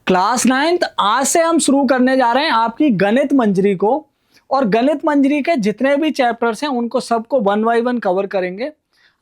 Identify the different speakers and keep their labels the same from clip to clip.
Speaker 1: Class 9th आज से हम शुरू करने जा रहे हैं आपकी गणित मंजरी को। और गणित मंजरी के जितने भी चैप्टर्स हैं उनको सबको वन बाय वन कवर करेंगे।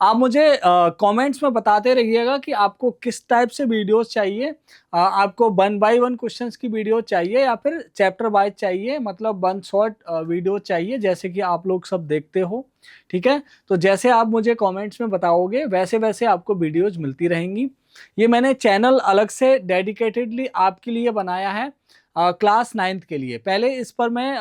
Speaker 1: आप मुझे कमेंट्स में बताते रहिएगा कि आपको किस टाइप से वीडियोस चाहिए। आपको वन बाय वन क्वेश्चंस की वीडियो चाहिए या फिर चैप्टर वाइज चाहिए, मतलब वन शॉर्ट वीडियो चाहिए जैसे कि आप लोग सब देखते हो। ठीक है, तो जैसे आप मुझे कमेंट्स में बताओगे वैसे वैसे आपको वीडियोज मिलती रहेंगी। ये मैंने चैनल अलग से डेडिकेटेडली आपके लिए बनाया है क्लास 9th के लिए। पहले इस पर मैं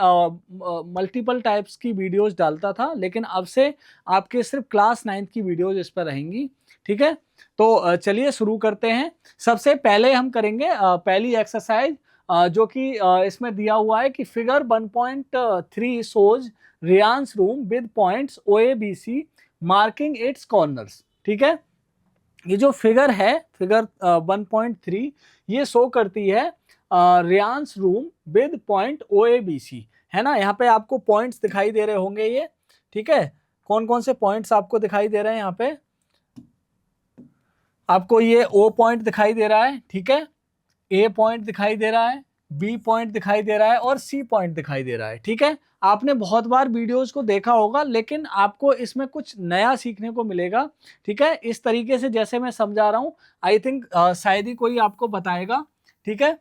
Speaker 1: मल्टीपल टाइप्स की वीडियोस डालता था, लेकिन अब से आपके सिर्फ क्लास 9th की वीडियोस इस पर रहेंगी। ठीक है, तो चलिए शुरू करते हैं। सबसे पहले हम करेंगे पहली एक्सरसाइज, जो कि इसमें दिया हुआ है कि figure 1.3 shows Rian's room with points O A B C marking its corners. ठीक है, ये जो फिगर है, फिगर 1.3, ये शो करती है Rian's room with point O A B C, है ना। यहाँ पे आपको पॉइंट्स दिखाई दे रहे होंगे ये। ठीक है, कौन कौन से पॉइंट्स आपको दिखाई दे रहे हैं? यहाँ पे आपको ये ओ पॉइंट दिखाई दे रहा है, ठीक है, ए पॉइंट दिखाई दे रहा है, बी पॉइंट दिखाई दे रहा है और सी पॉइंट दिखाई दे रहा है। ठीक है, आपने बहुत बार वीडियोस को देखा होगा, लेकिन आपको इसमें कुछ नया सीखने को मिलेगा। ठीक है, इस तरीके से जैसे मैं समझा रहा हूं, आई थिंक शायद ही कोई आपको बताएगा। ठीक है,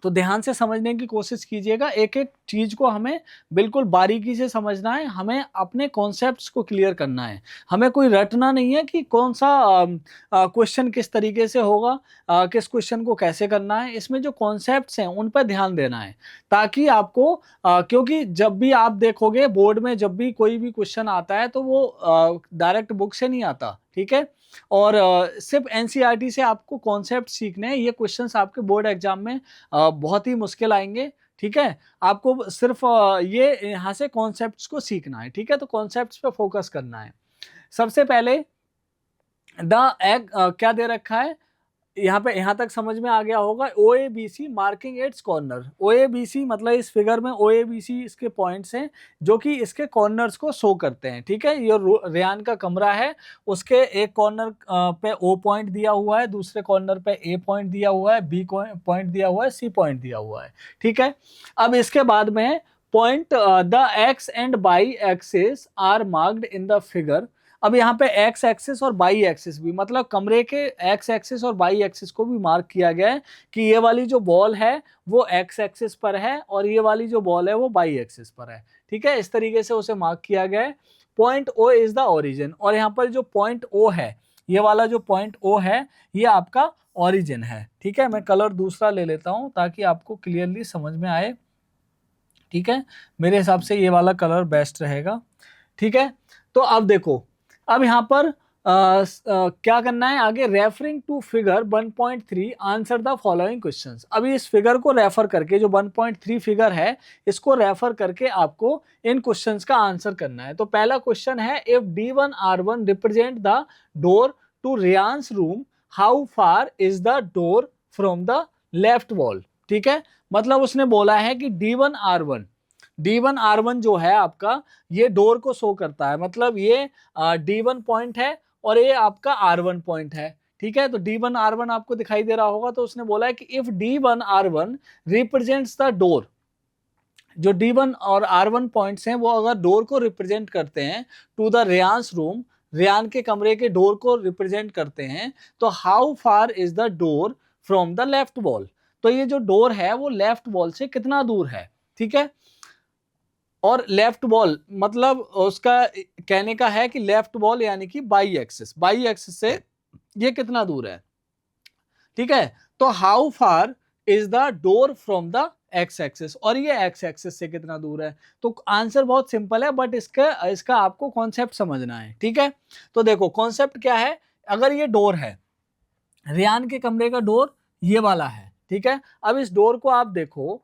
Speaker 1: तो ध्यान से समझने की कोशिश कीजिएगा। एक एक चीज को हमें बिल्कुल बारीकी से समझना है, हमें अपने कॉन्सेप्ट्स को क्लियर करना है। हमें कोई रटना नहीं है कि कौन सा क्वेश्चन किस तरीके से होगा, किस क्वेश्चन को कैसे करना है। इसमें जो कॉन्सेप्ट्स हैं उन पर ध्यान देना है, ताकि आपको क्योंकि जब भी आप देखोगे बोर्ड में, जब भी कोई भी क्वेश्चन आता है तो वो डायरेक्ट बुक से नहीं आता। ठीक है, और सिर्फ एनसीईआरटी से आपको कॉन्सेप्ट सीखने हैं। ये क्वेश्चंस आपके बोर्ड एग्जाम में बहुत ही मुश्किल आएंगे। ठीक है, आपको सिर्फ ये यहाँ से कॉन्सेप्ट्स को सीखना है। ठीक है, तो कॉन्सेप्ट्स पे फोकस करना है। सबसे पहले द एग क्या दे रखा है यहाँ पे, यहाँ तक समझ में आ गया होगा। O A B C marking its corner. O A B C मतलब इस फिगर में ओ ए बी सी इसके पॉइंट्स हैं जो कि इसके कॉर्नर्स को शो करते हैं। ठीक है, ये रेयान का कमरा है, उसके एक कॉर्नर पे ओ पॉइंट दिया हुआ है, दूसरे कॉर्नर पे ए पॉइंट दिया हुआ है, बी पॉइंट दिया हुआ है, सी पॉइंट दिया हुआ है। ठीक है, अब इसके बाद में point the X and Y axis are marked in the figure. अब यहाँ पे एक्स एक्सिस और बाई एक्सिस भी, मतलब कमरे के एक्स एक्सिस और बाई एक्सिस को भी मार्क किया गया है कि ये वाली जो बॉल है वो एक्स एक्सिस पर है और ये वाली जो बॉल है वो बाई एक्सिस पर है। ठीक है, इस तरीके से उसे मार्क किया गया है। Point O is the origin, और यहाँ पर जो पॉइंट ओ है, ये वाला जो पॉइंट ओ है, ये आपका ओरिजिन है। ठीक है, मैं कलर दूसरा ले लेता हूं ताकि आपको क्लियरली समझ में आए। ठीक है, मेरे हिसाब से ये वाला कलर बेस्ट रहेगा। ठीक है, तो अब देखो, अब यहाँ पर क्या करना है आगे। Referring to figure 1.3 answer the following questions. अभी इस फिगर को रेफर करके, जो 1.3 फिगर है, इसको रेफर करके आपको इन क्वेश्चंस का आंसर करना है। तो पहला क्वेश्चन है, if D1R1 represent the door to Rian's room, how far is the door from the left wall. ठीक है, मतलब उसने बोला है कि D1R1 जो है आपका, ये डोर को शो करता है, मतलब ये D1 पॉइंट है और ये आपका R1 पॉइंट है। ठीक है, तो D1R1 आपको दिखाई दे रहा होगा। तो उसने बोला है कि if D1R1 represents the door, जो D1 और R1 पॉइंट्स हैं वो अगर डोर को रिप्रेजेंट करते हैं टू द रेयांस रूम, रेयान के कमरे के डोर को रिप्रेजेंट करते हैं, तो how far is the door from the left wall. तो ये जो डोर है वो लेफ्ट वॉल से कितना दूर है। ठीक है, और लेफ्ट वॉल मतलब उसका कहने का है कि लेफ्ट वॉल यानी कि बाई एक्सिस, बाई एक्सिस से ये कितना दूर है। ठीक है, तो how far is the door from the x axis, और ये एक्स एक्सिस से कितना दूर है। तो आंसर बहुत सिंपल है, बट इसका आपको कॉन्सेप्ट समझना है। ठीक है, तो देखो कॉन्सेप्ट क्या है। अगर ये डोर है, रेयान के कमरे का डोर ये वाला है। ठीक है, अब इस डोर को आप देखो,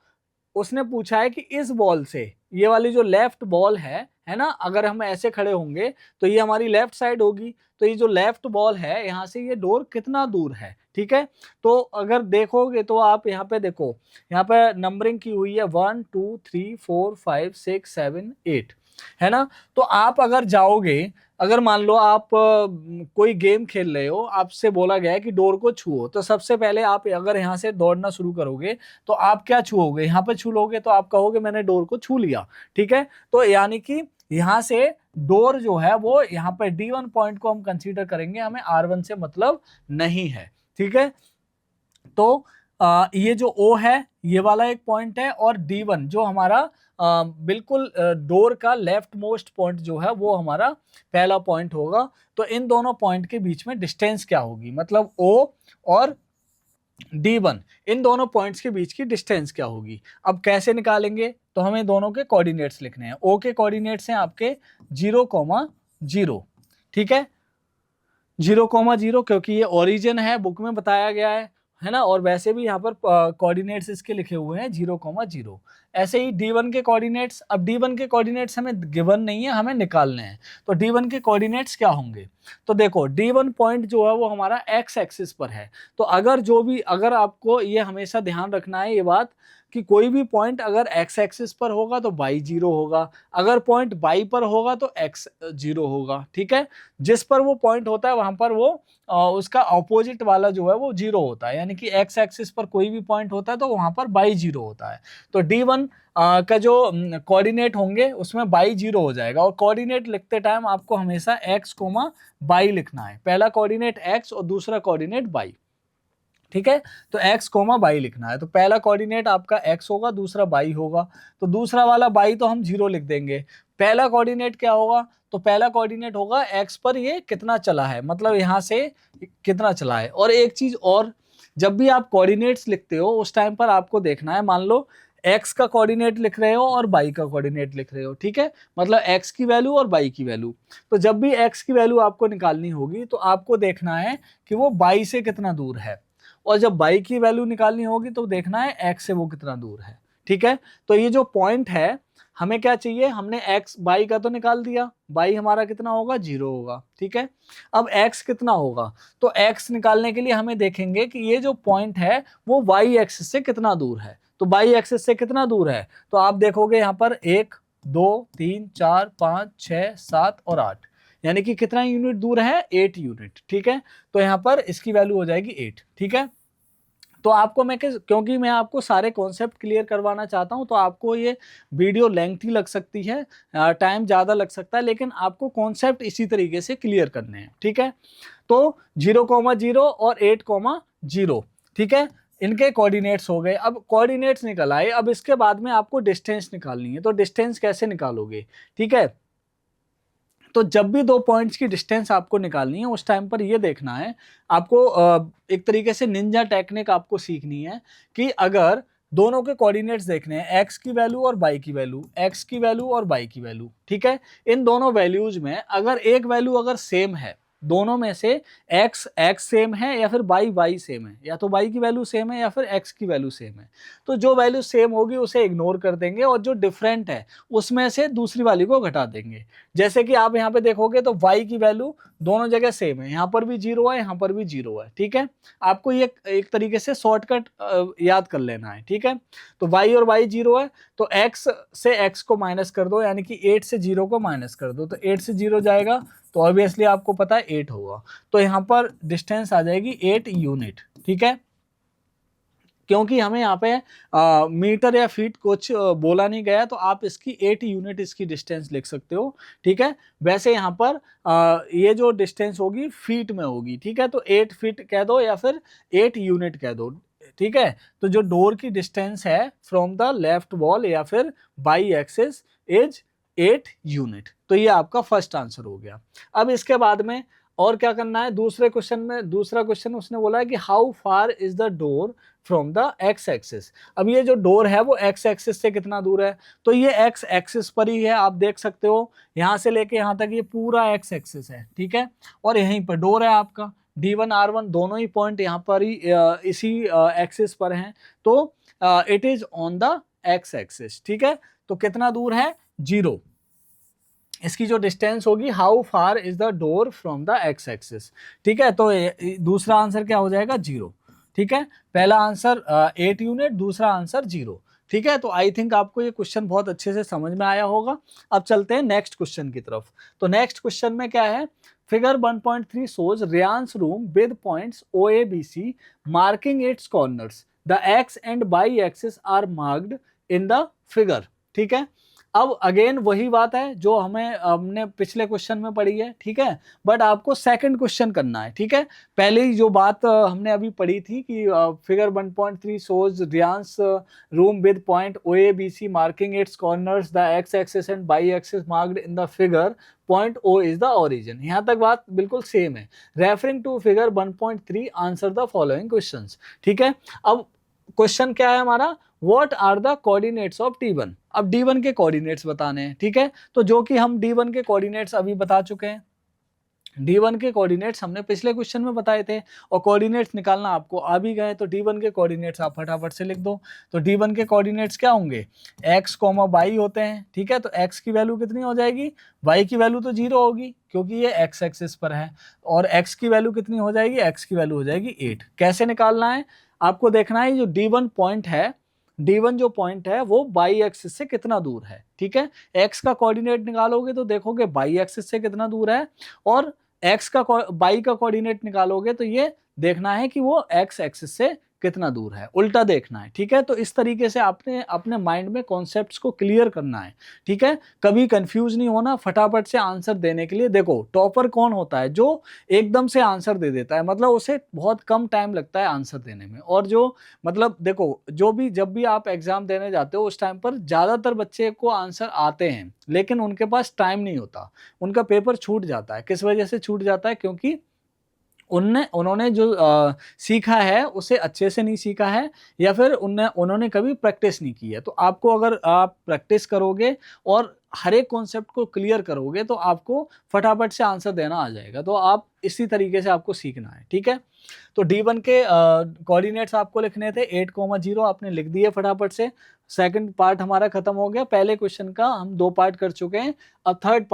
Speaker 1: उसने पूछा है कि इस बॉल से, ये वाली जो लेफ्ट बॉल है ना, अगर हम ऐसे खड़े होंगे तो ये हमारी लेफ्ट साइड होगी। तो ये जो लेफ्ट बॉल है, यहाँ से ये डोर कितना दूर है। ठीक है, तो अगर देखोगे तो आप यहाँ पे देखो, यहाँ पे नंबरिंग की हुई है 1 2 3 4 5 6 7 8। है ना। तो आप अगर जाओगे, अगर मान लो आप कोई गेम खेल रहे हो, आपसे बोला गया है कि डोर को छुओ, तो सबसे पहले आप अगर यहाँ से दौड़ना शुरू करोगे तो आप क्या छुओगे, यहाँ पे छू लोगे तो आप कहोगे मैंने डोर को छू लिया, ठीक है। तो यानी कि यहाँ से डोर जो है वो यहाँ पर D1 पॉइंट को हम कंसीडर करेंगे, हमें R1 से मतलब नहीं है, ठीक है। तो ये जो O है ये वाला एक पॉइंट है, और D1 जो हमारा बिल्कुल डोर का लेफ्ट मोस्ट पॉइंट जो है वो हमारा पहला पॉइंट होगा। तो इन दोनों पॉइंट के बीच में डिस्टेंस क्या होगी, मतलब O और D1 इन दोनों पॉइंट्स के बीच की डिस्टेंस क्या होगी। अब कैसे निकालेंगे, तो हमें दोनों के कोऑर्डिनेट्स लिखने हैं। O के कोऑर्डिनेट्स हैं आपके 0,0, ठीक है, 0,0, क्योंकि ये ओरिजिन है, बुक में बताया गया है ना, और वैसे भी यहाँ पर कोऑर्डिनेट्स इसके लिखे हुए हैं 0,0। ऐसे ही D1 के कोऑर्डिनेट्स, अब D1 के कोऑर्डिनेट्स हमें गिवन नहीं है, हमें निकालने हैं। तो D1 के कोऑर्डिनेट्स क्या होंगे, तो देखो D1 पॉइंट जो है वो हमारा एक्स एक्सिस पर है। तो अगर आपको ये हमेशा ध्यान रखना है ये बात कि कोई भी पॉइंट अगर एक्स एक्सिस पर होगा तो y 0 होगा, अगर पॉइंट y पर होगा तो x 0 होगा, ठीक है। जिस पर वो पॉइंट होता है वहां पर वो उसका ऑपोजिट वाला जो है वो 0 होता है, यानी कि एक्स एक्सिस पर कोई भी पॉइंट होता है तो वहां पर y 0 होता है। तो D1 का जो कोऑर्डिनेट होंगे उसमें y 0 हो जाएगा, और कोऑर्डिनेट लिखते टाइम आपको हमेशा x, y लिखना है। पहला कोऑर्डिनेट x और दूसरा कोऑर्डिनेट y, ठीक है। तो x, y लिखना है। तो पहला कोऑर्डिनेट आपका x होगा, दूसरा y होगा, तो दूसरा वाला y तो हम 0 लिख देंगे। पहला कोऑर्डिनेट क्या होगा, तो पहला कोऑर्डिनेट होगा x पर ये कितना चला है, मतलब यहाँ से कितना चला है। और एक चीज और, जब भी आप कोऑर्डिनेट्स लिखते हो उस टाइम पर आपको देखना है, मान लो x का कोऑर्डिनेट लिख रहे हो और y का कोऑर्डिनेट लिख रहे हो, ठीक है, मतलब x की वैल्यू और y की वैल्यू। तो जब भी x की वैल्यू आपको निकालनी होगी तो आपको देखना है कि वो y से कितना दूर है, और जब y की वैल्यू निकालनी होगी तो देखना है x से वो कितना दूर है, ठीक है। तो ये जो पॉइंट है हमें क्या चाहिए, हमने x y का तो निकाल दिया, y हमारा कितना होगा 0 होगा, ठीक है। अब x कितना होगा, तो x निकालने के लिए हमें देखेंगे कि ये जो पॉइंट है वो y एक्सिस से कितना दूर है। तो y एक्सिस से कितना दूर है, तो आप देखोगे यहाँ पर 1 2 3 4 5 6 7 और 8, यानी कि कितना यूनिट दूर है, 8 यूनिट, ठीक है। तो यहाँ पर इसकी वैल्यू हो जाएगी 8, ठीक है। तो आपको मैं क्योंकि मैं आपको सारे कॉन्सेप्ट क्लियर करवाना चाहता हूं, तो आपको ये वीडियो लेंथी लग सकती है, टाइम ज़्यादा लग सकता है, लेकिन आपको कॉन्सेप्ट इसी तरीके से क्लियर करने हैं, ठीक है। तो 0,0 और 8,0, ठीक है, इनके कोऑर्डिनेट्स हो गए। अब कोऑर्डिनेट्स निकल आए, अब इसके बाद में आपको डिस्टेंस निकालनी है। तो डिस्टेंस कैसे निकालोगे, ठीक है। तो जब भी दो पॉइंट्स की डिस्टेंस आपको निकालनी है उस टाइम पर ये देखना है आपको, एक तरीके से निंजा टेक्निक आपको सीखनी है कि अगर दोनों के कोऑर्डिनेट्स देखने हैं, x की वैल्यू और y की वैल्यू, x की वैल्यू और y की वैल्यू, ठीक है। इन दोनों वैल्यूज में अगर एक वैल्यू अगर सेम है, दोनों में से x सेम है या फिर y सेम है, या तो y की वैल्यू सेम है या फिर x की वैल्यू सेम है, तो जो वैल्यू सेम होगी उसे इग्नोर कर देंगे और जो डिफरेंट है उसमें से दूसरी वाली को घटा देंगे। जैसे कि आप यहाँ पे देखोगे तो y की वैल्यू दोनों जगह सेम है, यहाँ पर भी 0 है, यहाँ पर भी 0 है, ठीक है। आपको ये एक तरीके से शॉर्टकट याद कर लेना है, ठीक है। तो y और y 0 है, तो x से x को माइनस कर दो, यानी कि 8 से 0 को माइनस कर दो, तो 8 से 0 जाएगा तो ऑब्वियसली आपको पता है 8 होगा। तो यहाँ पर डिस्टेंस आ जाएगी 8 यूनिट, ठीक है। क्योंकि हमें यहाँ पे मीटर या फीट कुछ बोला नहीं गया, तो आप इसकी 8 यूनिट इसकी डिस्टेंस लिख सकते हो, ठीक है। वैसे यहाँ पर ये जो डिस्टेंस होगी फीट में होगी, ठीक है। तो 8 फीट कह दो या फिर 8 यूनिट कह दो, ठीक है। तो जो डोर की डिस्टेंस है फ्रॉम द लेफ्ट वॉल या फिर बाई एक्सिस इज 8 यूनिट। तो ये आपका फर्स्ट आंसर हो गया। अब इसके बाद में और क्या करना है, दूसरे क्वेश्चन में, दूसरा क्वेश्चन उसने बोला है कि how far is the door from the x axis. अब ये जो डोर है वो एक्स एक्सिस से कितना दूर है, तो ये एक्स एक्सिस पर ही है, आप देख सकते हो यहाँ से लेके यहाँ तक ये पूरा एक्स एक्सिस है, ठीक है। और यहीं पर डोर है आपका D1 R1 दोनों ही पॉइंट यहाँ पर ही इसी एक्सिस पर हैं, तो it is on the x axis, ठीक है। तो कितना दूर है 0, इसकी जो डिस्टेंस होगी how far is the door from the x axis, ठीक है। तो दूसरा आंसर क्या हो जाएगा 0, ठीक है। पहला आंसर 8 यूनिट, दूसरा आंसर 0, ठीक है, तो आई थिंक आपको ये क्वेश्चन बहुत अच्छे से समझ में आया होगा। अब चलते हैं नेक्स्ट क्वेश्चन की तरफ। तो नेक्स्ट क्वेश्चन में क्या है, figure 1.3 shows Ryan's room with points O A B C marking its corners. The x and y axis are marked in the figure. ठीक है, अब अगेन वही बात है जो हमने पिछले क्वेश्चन में पढ़ी है, ठीक है, बट आपको सेकंड क्वेश्चन करना है। ठीक है, पहले ही जो बात हमने अभी पढ़ी थी कि figure 1.3 shows Ryan's room with point O A B C marking its corners, the x axis and y axis marked in the figure, point O is the origin। यहाँ तक बात बिल्कुल सेम है। Referring to figure 1.3 answer the following questions. ठीक है, अब question क्या है हमारा, what are the coordinates of D1। अब D1 के कोऑर्डिनेट्स बताने हैं। ठीक है, तो जो कि हम D1 के कोऑर्डिनेट्स अभी बता चुके हैं। D1 के कोऑर्डिनेट्स हमने पिछले क्वेश्चन में बताए थे और कोऑर्डिनेट्स निकालना आपको आ भी गए, तो D1 के कोऑर्डिनेट्स आप फटाफट से लिख दो। तो D1 के कोऑर्डिनेट्स क्या होंगे, x, y होते हैं। ठीक है, तो x की वैल्यू कितनी हो जाएगी, y की वैल्यू तो 0 होगी क्योंकि ये x एक्सिस पर है, और x की वैल्यू कितनी हो जाएगी, x की वैल्यू हो जाएगी 8। कैसे निकालना है, आपको देखना है जो D1 पॉइंट है, D1 जो पॉइंट है वो y एक्सिस से कितना दूर है। ठीक है, x का कोऑर्डिनेट निकालोगे तो देखोगे y एक्सिस से कितना दूर है, और x का y का कोऑर्डिनेट निकालोगे तो ये देखना है कि वो x एक्सिस से कितना दूर है, उल्टा देखना है। ठीक है, तो इस तरीके से आपने अपने माइंड में कॉन्सेप्ट्स को क्लियर करना है। ठीक है, कभी कंफ्यूज नहीं होना, फटाफट से आंसर देने के लिए। देखो टॉपर कौन होता है, जो एकदम से आंसर दे देता है, मतलब उसे बहुत कम टाइम लगता है आंसर देने में। और जो मतलब देखो जब भी आप एग्जाम देने जाते हो उस टाइम पर ज्यादातर बच्चे को आंसर आते हैं, लेकिन उनके पास टाइम नहीं होता, उनका पेपर छूट जाता है। किस वजह से छूट जाता है, क्योंकि उन्होंने जो सीखा है उसे अच्छे से नहीं सीखा है, या फिर उन्होंने कभी प्रैक्टिस नहीं की है। तो आपको अगर आप प्रैक्टिस करोगे और हर एक कॉन्सेप्ट को क्लियर करोगे तो आपको फटाफट से आंसर देना आ जाएगा। तो आप इसी तरीके से आपको सीखना है। ठीक है, तो D1 के कोऑर्डिनेट्स आपको लिखने थे 8,0, आपने लिख दिए फटाफट से। सेकंड पार्ट हमारा खत्म हो गया। पहले क्वेश्चन का हम 2 पार्ट कर चुके हैं। अब थर्ड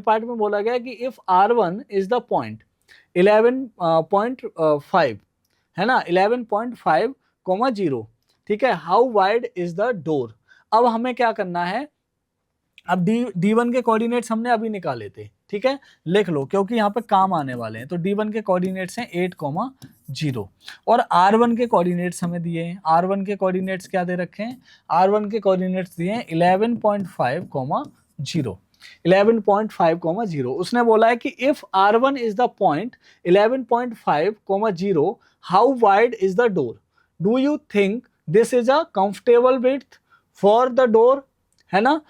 Speaker 1: पार्ट में बोला गया कि if R1 is the point 11.5 है ना, 11.5, 0। ठीक है, how wide is the door. अब हमें क्या करना है, अब D1 के कोऑर्डिनेट्स हमने अभी निकाले थे। ठीक है, लिख लो क्योंकि यहाँ पे काम आने वाले हैं। तो D1 के कोऑर्डिनेट्स हैं 8,0 और R1 के कोऑर्डिनेट्स हमें दिए हैं। R1 के कोऑर्डिनेट्स क्या दे रखे हैं, R1 के कोऑर्डिनेट्स दिए हैं 11.5, 0। 11.5, उसने बोला है कि if R1 is the point 11.5, 0, how wide is the door, do you think this is a comfortable width for the door, है ना।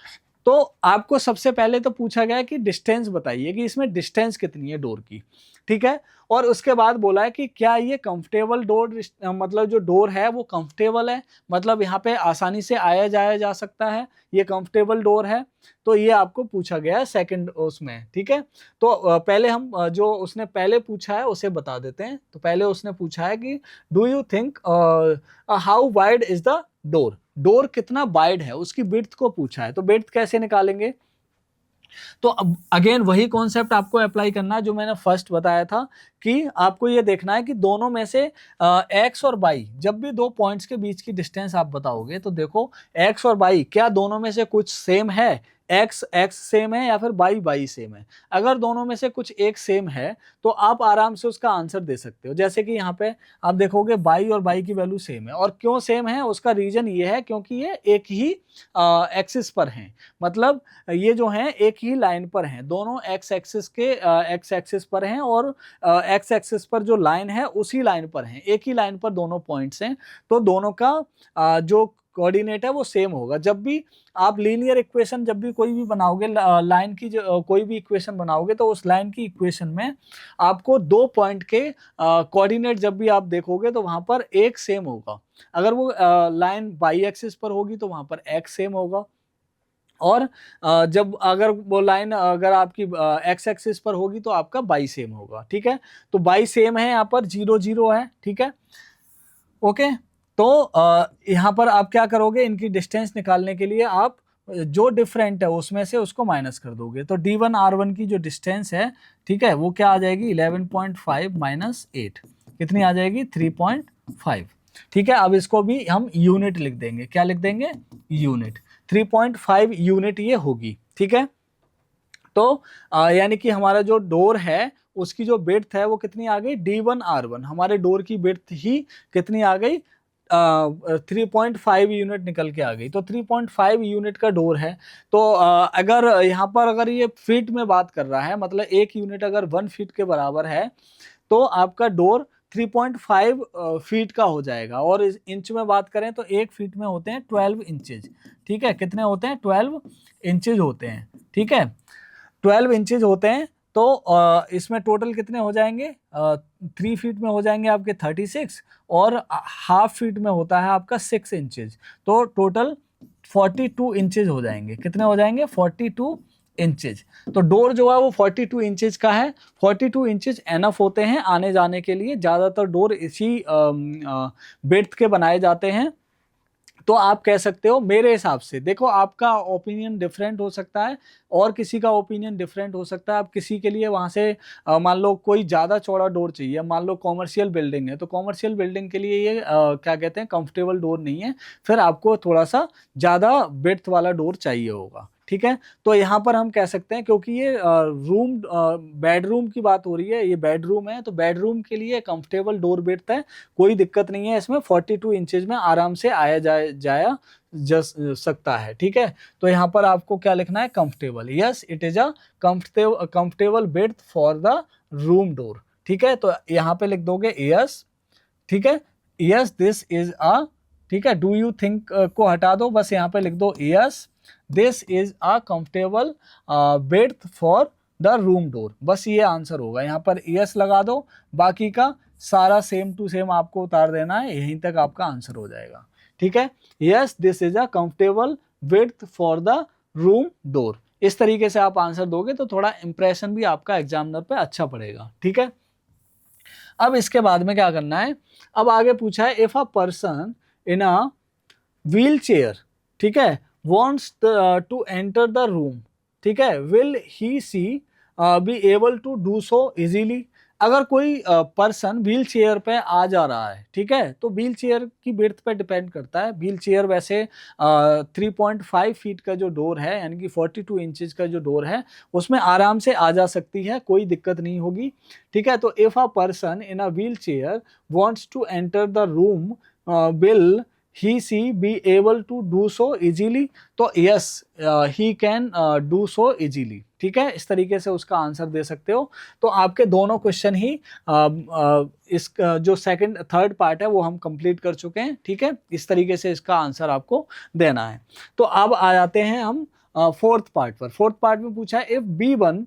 Speaker 1: तो आपको सबसे पहले तो पूछा गया कि डिस्टेंस बताइए कि इसमें डिस्टेंस कितनी है डोर की। ठीक है, और उसके बाद बोला है कि क्या ये कंफर्टेबल डोर, मतलब जो डोर है वो कंफर्टेबल है, मतलब यहाँ पे आसानी से आया जाया जा सकता है, ये कंफर्टेबल डोर है। तो ये आपको पूछा गया है सेकंड उसमें। ठीक है, तो पहले हम जो उसने पहले पूछा है उसे बता देते हैं। तो पहले उसने पूछा है कि do you think how wide is the door, door कितना वाइड है, उसकी विड्थ को पूछा है। तो विड्थ कैसे निकालेंगे, तो अब अगेन वही कॉन्सेप्ट आपको अप्लाई करना है जो मैंने फर्स्ट बताया था कि आपको ये देखना है कि दोनों में से एक्स और वाई, जब भी 2 पॉइंट्स के बीच की डिस्टेंस आप बताओगे तो देखो एक्स और वाई क्या दोनों में से कुछ सेम है, एक्स सेम है या फिर वाई सेम है। अगर दोनों में से कुछ एक सेम है तो आप आराम से उसका आंसर दे सकते हो। जैसे कि यहाँ पे आप देखोगे वाई और वाई की वैल्यू सेम है, और क्यों सेम है उसका रीजन ये है क्योंकि ये एक ही एक्सिस पर हैं, मतलब ये जो हैं एक ही लाइन पर हैं, दोनों एक्स एक्सिस पर हैं, और एक्स एक्सिस पर जो लाइन है उसी लाइन पर हैं, एक ही लाइन पर दोनों पॉइंट्स हैं। तो दोनों का जो कोऑर्डिनेट है वो सेम होगा। जब भी आप लीनियर इक्वेशन जब भी कोई भी बनाओगे, लाइन की कोई भी इक्वेशन बनाओगे तो उस लाइन की इक्वेशन में आपको 2 पॉइंट के कोऑर्डिनेट जब भी आप देखोगे तो वहां पर एक सेम होगा। अगर वो लाइन वाई एक्सिस पर होगी तो वहां पर एक्स सेम होगा, और जब अगर वो लाइन अगर आपकी एक्स एक्सिस पर होगी तो आपका वाई सेम होगा। ठीक है, तो वाई सेम है, यहाँ पर 0, 0 है। ठीक है, ओके। तो यहाँ पर आप क्या करोगे, इनकी डिस्टेंस निकालने के लिए आप जो डिफरेंट है उसमें से उसको माइनस कर दोगे। तो D1 R1 की जो डिस्टेंस है, ठीक है, वो क्या आ जाएगी 11.5 - 8, कितनी आ जाएगी 3.5। ठीक है, अब इसको भी हम यूनिट लिख देंगे, क्या लिख देंगे, यूनिट। 3.5 यूनिट ये होगी। ठीक है, तो यानी कि हमारा जो डोर है उसकी जो विड्थ है वो कितनी आ गई, D1R1, हमारे डोर की विड्थ ही कितनी आ गई, 3.5 यूनिट निकल के आ गई। तो 3.5 यूनिट का डोर है। तो अगर यहाँ पर अगर ये फीट में बात कर रहा है, मतलब एक यूनिट अगर 1 फीट के बराबर है, तो आपका डोर 3.5 फीट का हो जाएगा। और इस इंच में बात करें तो एक फीट में होते हैं 12 इंचेज। ठीक है, कितने होते हैं, 12 इंचेज होते हैं। ठीक है, 12 इंचेज होते हैं। तो इसमें टोटल कितने हो जाएंगे, 3 फीट में हो जाएंगे आपके 36, और हाफ फीट में होता है आपका 6 इंचेज। तो टोटल 42 इंचेज हो जाएंगे। कितने हो जाएंगे, 42 इंचेज। तो डोर जो है वो 42 इंचेज का है। 42 इंचेज एनफ होते हैं आने जाने के लिए। ज़्यादातर डोर इसी विड्थ के बनाए जाते हैं। तो आप कह सकते हो, मेरे हिसाब से, देखो आपका ओपिनियन डिफरेंट हो सकता है और किसी का ओपिनियन डिफरेंट हो सकता है। अब किसी के लिए वहां से मान लो कोई ज़्यादा चौड़ा डोर चाहिए, मान लो कॉमर्शियल बिल्डिंग है, तो कॉमर्शियल बिल्डिंग के लिए ये क्या कहते हैं, कंफर्टेबल डोर नहीं है, फिर आपको थोड़ा सा ज़्यादा विड्थ वाला डोर चाहिए होगा। ठीक है, तो यहाँ पर हम कह सकते हैं, क्योंकि ये रूम बेडरूम की बात हो रही है, ये बेडरूम है, तो बेडरूम के लिए कंफर्टेबल डोर विड्थ है, कोई दिक्कत नहीं है इसमें। 42 इंचेज में आराम से आया जाया जा सकता है। ठीक है, तो यहाँ पर आपको क्या लिखना है, comfortable. Yes, it is a comfortable width for the room door. ठीक है, तो यहाँ पे लिख दोगे यस। ठीक है, यस दिस इज अ, ठीक है, डू यू थिंक को हटा दो, बस यहाँ पे लिख दो yes this is a comfortable width for the room door. बस ये आंसर होगा, यहाँ पर यस लगा दो, बाकी का सारा सेम टू सेम आपको उतार देना है, यहीं तक आपका आंसर हो जाएगा। ठीक है, yes this is a comfortable width for the room door. इस तरीके से आप आंसर दोगे तो थोड़ा इंप्रेशन भी आपका एग्जामिनर पे अच्छा पड़ेगा। ठीक है, अब इसके बाद में क्या करना है, अब आगे पूछा है, if a person in a wheelchair, ठीक है, wants to enter the room, ठीक है, will he she be able to do so easily. अगर कोई पर्सन व्हील चेयर पे आ जा रहा है, ठीक है, तो व्हील चेयर की विड्थ पे डिपेंड करता है। व्हील चेयर वैसे 3.5 फीट का जो डोर है, यानी कि 42 इंचेस का जो डोर है, उसमें आराम से आ जा सकती है, कोई दिक्कत नहीं होगी। ठीक है, तो if a person in a wheelchair wants to enter the room, will he she be able to do so easily, तो yes he can do so easily। ठीक है, इस तरीके से उसका आंसर दे सकते हो। तो आपके दोनों क्वेश्चन ही इस जो सेकंड थर्ड पार्ट है वो हम कंप्लीट कर चुके हैं। ठीक है, इस तरीके से इसका आंसर आपको देना है। तो अब आ जाते हैं हम फोर्थ पार्ट पर। फोर्थ पार्ट में पूछा है, if B1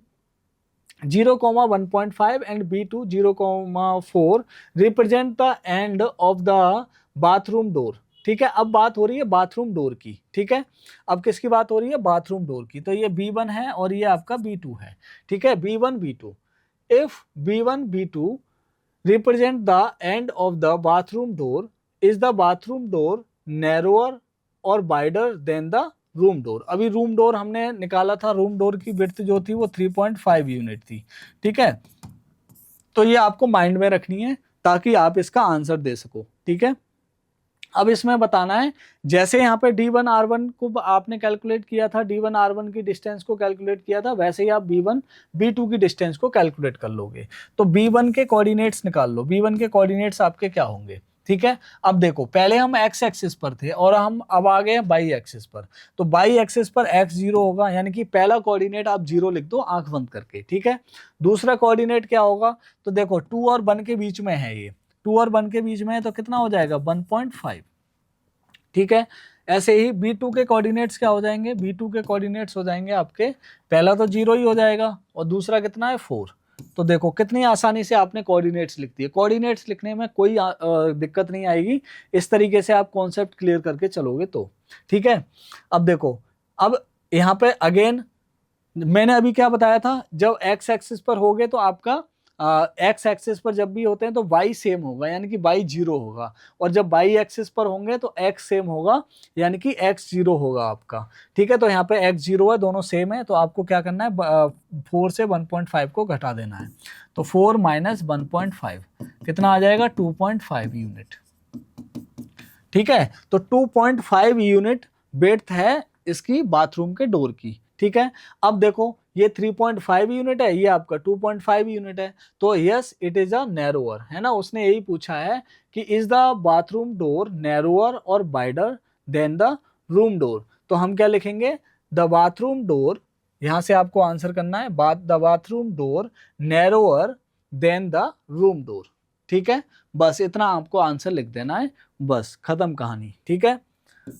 Speaker 1: 0,1.5 and B2 0,4 represent the end of the bathroom door। ठीक है, अब बात हो रही है बाथरूम डोर की। ठीक है, अब किसकी बात हो रही है, बाथरूम डोर की। तो ये B1 है और ये आपका B2 है। ठीक है, B1 B2, if B1 B2 represent the end of the bathroom door, is the bathroom door narrower or wider than the room door. अभी रूम डोर हमने निकाला था, रूम डोर की विड्थ जो थी वो 3.5 यूनिट थी। ठीक है, तो ये आपको माइंड में रखनी है ताकि आप इसका आंसर दे सको। ठीक है, अब इसमें बताना है, जैसे यहाँ पे D1R1 को आपने कैलकुलेट किया था, D1R1 की डिस्टेंस को कैलकुलेट किया था, वैसे ही आप B1 B2 की डिस्टेंस को कैलकुलेट कर लोगे। तो B1 के कोऑर्डिनेट्स निकाल लो। B1 के कोऑर्डिनेट्स आपके क्या होंगे। ठीक है, अब देखो, पहले हम एक्स एक्सिस पर थे और हम अब आ गए बाई एक्सिस पर। तो बाई एक्सिस पर x 0 होगा, यानी कि पहला कोऑर्डिनेट आप 0 लिख दो आंख बंद करके। ठीक है, दूसरा कोऑर्डिनेट क्या होगा, तो देखो 2 और 1 के बीच में है, ये 2 और 1 के बीच में है, तो कितना हो जाएगा 1.5। ठीक है, ऐसे ही B2 के कोऑर्डिनेट्स क्या हो जाएंगे, B2 के कोऑर्डिनेट्स हो जाएंगे आपके, पहला तो 0 ही हो जाएगा और दूसरा कितना है 4। तो देखो कितनी आसानी से आपने कोऑर्डिनेट्स लिख दिए। कोऑर्डिनेट्स लिखने में कोई दिक्कत नहीं आएगी, इस तरीके से आप कॉन्सेप्ट क्लियर करके चलोगे तो। ठीक है, अब देखो, अब यहाँ पे अगेन मैंने अभी क्या बताया था, जब एक्स एक्सिस पर होगे तो आपका एक्स एक्सिस पर जब भी होते हैं तो y सेम होगा, यानी कि y 0 होगा, और जब y एक्सिस पर होंगे तो x सेम होगा, यानी कि x 0 होगा आपका। ठीक है, तो यहाँ पे x 0 है, दोनों सेम है, तो आपको क्या करना है, 4 से 1.5 को घटा देना है। तो 4 - 1.5 कितना आ जाएगा, 2.5 यूनिट। ठीक है। तो 2.5 यूनिट बेड्थ है इसकी बाथरूम के डोर की, ठीक है। अब देखो ये 3.5 यूनिट है, ये आपका 2.5 यूनिट है, तो yes it is a narrower, है ना। उसने यही पूछा है कि is the bathroom door narrower और wider than the room door. तो हम क्या लिखेंगे, द बाथरूम डोर, यहां से आपको आंसर करना है the bathroom door narrower than the room door, ठीक है। बस इतना आपको आंसर लिख देना है, बस खत्म कहानी, ठीक है।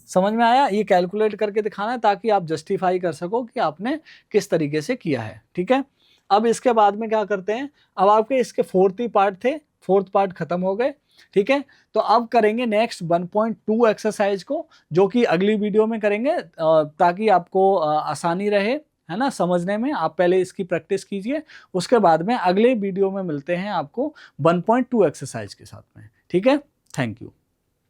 Speaker 1: समझ में आया, ये कैलकुलेट करके दिखाना है ताकि आप जस्टिफाई कर सको कि आपने किस तरीके से किया है, ठीक है। अब इसके बाद में क्या करते हैं, अब आपके इसके फोर्थ ही पार्ट थे, फोर्थ पार्ट खत्म हो गए, ठीक है। तो अब करेंगे नेक्स्ट 1.2 एक्सरसाइज को, जो कि अगली वीडियो में करेंगे ताकि आपको आसानी रहे, है ना, समझने में। आप पहले इसकी प्रैक्टिस कीजिए, उसके बाद में अगले वीडियो में मिलते हैं आपको 1.2 एक्सरसाइज के साथ में, ठीक है। Thank you.